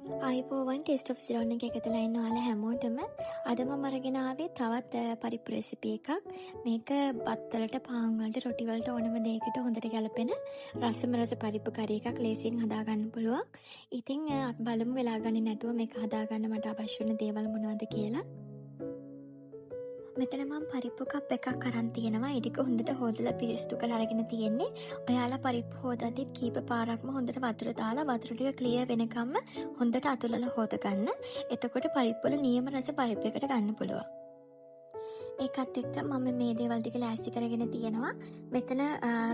අයිබෝවන් test of සිරෝන් එක එකතුලා ඉන්න ඔයාලා හැමෝටම අද මම අරගෙන ආවේ තවත් පරිප්පු රෙසිපි එකක්. මේක බත් වලට පාන් වලට රොටි වලට ඕනම දෙයකට හොඳට ගැලපෙන රසම රස පරිප්පු කරි එකක් ලේසියෙන් හදාගන්න පුළුවන්. ඉතින් අපි බලමු වෙලා ගන්නේ නැතුව මේක හදාගන්න මට අවශ්‍ය වෙන දේවල් මොනවද කියලා. මෙතන මම පරිප්පු කප් එකක් අරන් තියෙනවා. ඒක හොඳට හොදලා පිරිසිදු කරලා අරගෙන තියෙන්නේ. ඔයාලා පරිප්පු හොදද්දිත් කීප පාරක්ම හොඳට වතුර දාලා වතුර ටික ක්ලියර් වෙනකම්ම හොඳට අතුලලා හොද ගන්න. එතකොට පරිප්පු වල නියම රස පරිප්පු එකට ගන්න පුළුවන්. ඒකත් එක්ක මම මේ දේවල් ටික ලෑස්ති කරගෙන තියෙනවා. මෙතන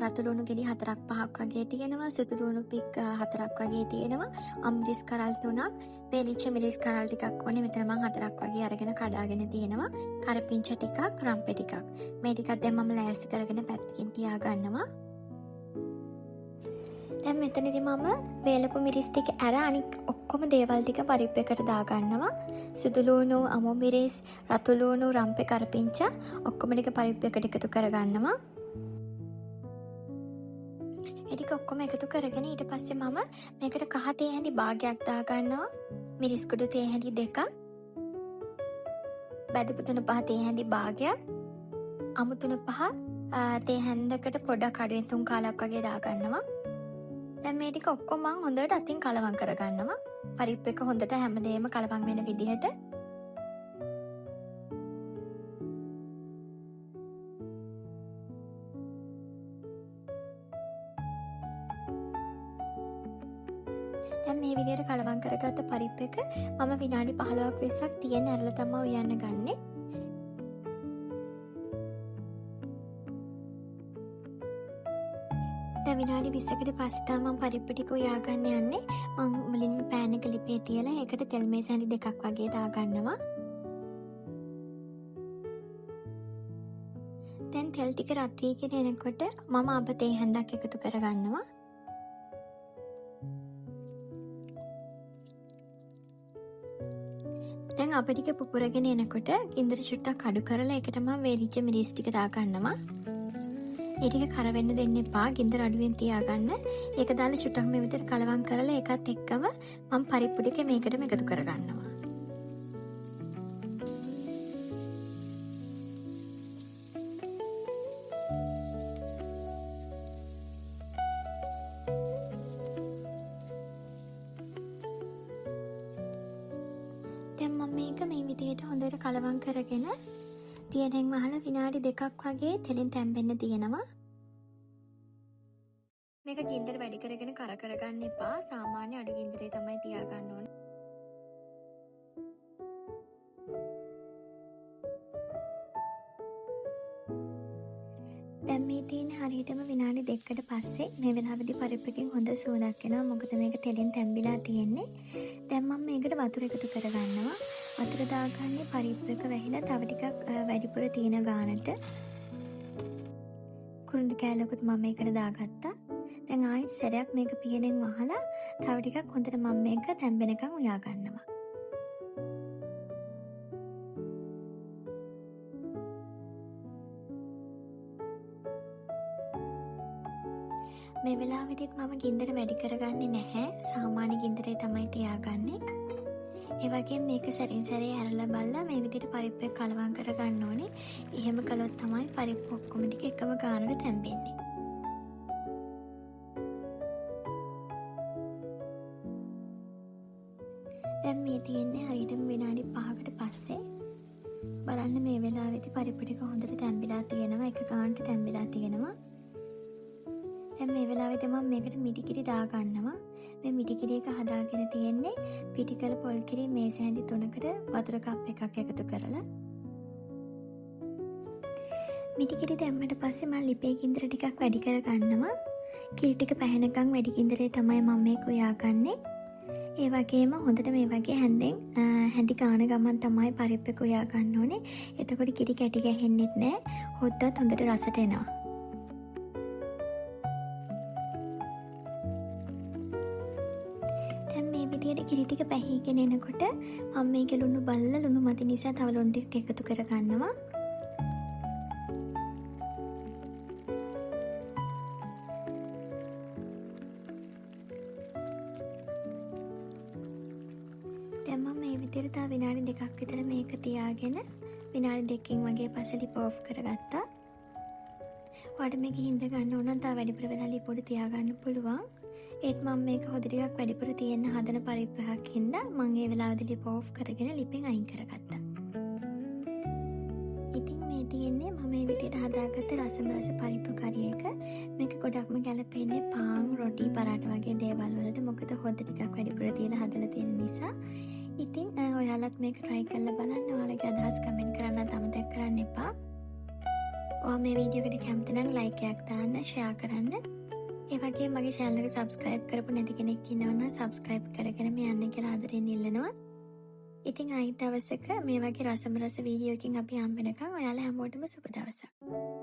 රතු ලුණු ගෙඩි 4-5ක් වගේ තියෙනවා. සුදු ලුණු පික් 4ක් වගේ තියෙනවා. අම්රිස් කරල් 3ක්, පෙලිච්ච මිරිස් කරල් ටිකක් ඕනේ. මෙතන මම 4ක් වගේ අරගෙන කඩාගෙන තියෙනවා. කරපිංච ටිකක්, රම්පෙ ටිකක්. මේ ටිකත් දැන් මම ලෑස්ති කරගෙන පැත්තකින් තියා ගන්නවා. දැන් මෙතනදී මම වේලපු මිරිස් ටික අර අනික ඔක්කොම දේවල් ටික පරිප්පු එකට දාගන්නවා. සුදු ලුණු, අමු මිරිස්, රතු ලුණු, රම්පේ කරපිංච ඔක්කොම ටික පරිප්පු එකට එකතු කරගන්නවා. ඒ ටික ඔක්කොම එකතු කරගෙන ඊට පස්සේ මම මේකට කහ තේ හැඳි භාගයක් දාගන්නවා. මිරිස් කුඩු තේ හැඳි 2ක්. බැදපු 3-5 තේ හැඳි භාගයක්. අමු 3-5 තේ හැඳකට පොඩක් අඩුවෙන් 3 කාලක් වගේ දාගන්නවා. දැන් මේ ටික ඔක්කොම මම හොඳට අතින් කලවම් කරගන්නවා. පරිප්පු එක හොඳට හැමදේම කලවම් වෙන විදිහට. දැන් මේ විදිහට කලවම් කරගත්ත පරිප්පු එක මම විනාඩි 15ක් 20ක් තියෙන ඇරලා තමයි උයන්න ගන්නේ. දැන් විනාඩි 20කට පස්සේ තමයි මම පරිප්පු ටික උයා ගන්න යන්නේ. මම මුලින්ම පෑන් එක ලිපේ තියලා ඒකට තෙල් මේස හැඳි 2ක් වගේ දාගන්නවා. දැන් තෙල් ටික රත් වීගෙන එනකොට මම අබ තේ හැඳක් එකතු කරගන්නවා. දැන් අබ ටික පුපුරගෙන එනකොට ගින්දර චුට්ටක් අඩු කරලා ඒකට මම වේලිච්ච මිරිස් ටික දාගන්නවා. ඒ ටික කර වෙන්න දෙන්න එපා. ගින්දර අඩුවෙන් තියාගන්න. ඒක දාලා චුට්ටක් මේ විදිහට කලවම් කරලා ඒකත් එක්කම මම පරිප්පු ටික මේකටම එකතු කරගන්නවා. දැන් මම මේක මේ විදිහට හොඳට කලවම් කරගෙන පියනෙන් වහලා විනාඩි 2ක් වගේ තෙලින් තැම්බෙන්න තියෙනවා. මේක ගින්දර වැඩි කරගෙන කරගන්න එපා. සාමාන්‍ය අඩු ගින්දරේ තමයි තියාගන්න ඕනේ. දැන් මේ තියෙන හරියටම විනාඩි 2කට පස්සේ මේ වෙලාවේදී පරිප්පුකින් හොඳ සුවඳක් එනවා. මොකද මේක තෙලින් තැම්බිලා තියෙන්නේ. දැන් මම මේකට වතුර එකතු කරගන්නවා. වතුර දාගන්නේ පරිප්පු එක වැහිලා තව ටිකක් වැඩිපුර තියෙන ගානට. කුරුඳු කෑල්ලකුත් මම මේකට දාගත්තා. දැන් ආයෙත් සැරයක් මේක පියනෙන් වහලා තව ටිකක් හොඳට මම මේක තැම්බෙනකන් උයා ගන්නවා. මේ වෙලාවෙදිත් මම ගින්දර වැඩි කරගන්නේ නැහැ. සාමාන්‍ය ගින්දරේ තමයි තියාගන්නේ. ඒ වගේම මේක සැරින් සැරේ හැරලා බලලා මේ විදිහට පරිප්පු එක කලවම් කරගන්න ඕනේ. එහෙම කළොත් තමයි පරිප්පු ඔක්කොම ටික එකම ගානට තැම්බෙන්නේ. දැන් මේ තියෙන්නේ හරියටම විනාඩි 5කට පස්සේ. බලන්න මේ වෙලාවේදී පරිප්පු ටික හොඳට තැම්බිලා තියෙනවා. එක ගානට තැම්බිලා තියෙනවා. දැන් මේ වෙලාවේදී මම මේකට මිටිකිරි දාගන්නවා. මේ මිටිකිරි එක හදාගෙන තියෙන්නේ පිටිකල පොල් කිරි මේස හැඳි 3කට වතුර කප් එකක් එකතු කරලා. මිටිකිරි දැම්මට පස්සේ මම ලිපේ ගින්දර ටිකක් වැඩි කරගන්නවා. කිරි ටික පැහැෙනකන් වැඩි ගින්දරේ තමයි මම මේක උයාගන්නේ. ඒ වගේම හොඳට මේ වගේ හැන්දෙන් හැඳි ගාන ගමන් තමයි පරිප්පු එක උයා ගන්න ඕනේ. එතකොට කිරි කැටි ගැහෙන්නෙත් නැහැ. හොද්දත් හොඳට රසට එනවා. දැන් මේ විදිහට කිරි ටික පැහිගෙන එනකොට මම මේකේ ලුණු බලලා ලුණු මදි නිසා තව ලුණු ටික එකතු කරගන්නවා. දැන් මම මේ විදිහට තව විනාඩි 2ක් විතර මේක තියාගෙන විනාඩි 2කින් වගේ පස්සේ ලිප ඕෆ් කරගත්තා. ඔයාලට මේක හින්ද ගන්න ඕන නම් තව වැඩිපුර වෙලා ලිප උඩ තියාගන්න පුළුවන්. ඒත් මම මේක හොඳ ටිකක් වැඩිපුර තියෙන්න හදන පරිප්පුවක් හින්දා මම ඒ වෙලාවේදී ලිප ඕෆ් කරගෙන ලිපෙන් අයින් කරගත්තා. ඉතින් මේ තියෙන්නේ මම මේ විදිහට හදාගත්ත රසම රස පරිප්පු කරි එක. මේක ගොඩක්ම ගැලපෙන්නේ පාන්, රොටි, පරාට වගේ දේවල් වලට. මොකද හොඳ ටිකක් වැඩිපුර තියලා හදලා තියෙන නිසා. ඉතින් ඔයාලත් මේක try කරලා බලන්න. ඔයාලගේ අදහස් කමෙන්ට් කරන්න අමතක කරන්න එපා. ඔයා මේ වීඩියෝ එකට කැමති නම් ලයික් එකක් දාන්න, ෂෙයා කරන්න. ඒ වගේම මගේ channel එක subscribe කරපු නැති කෙනෙක් ඉන්නවා නම් subscribe කරගෙන මේ යන්න කියලා ආදරෙන් ඉල්ලනවා. ඉතින් ආයෙත් දවසක මේ වගේ රසම රස වීඩියෝ එකකින් අපි හම්බ වෙනකන් ඔයාලා හැමෝටම සුබ දවසක්.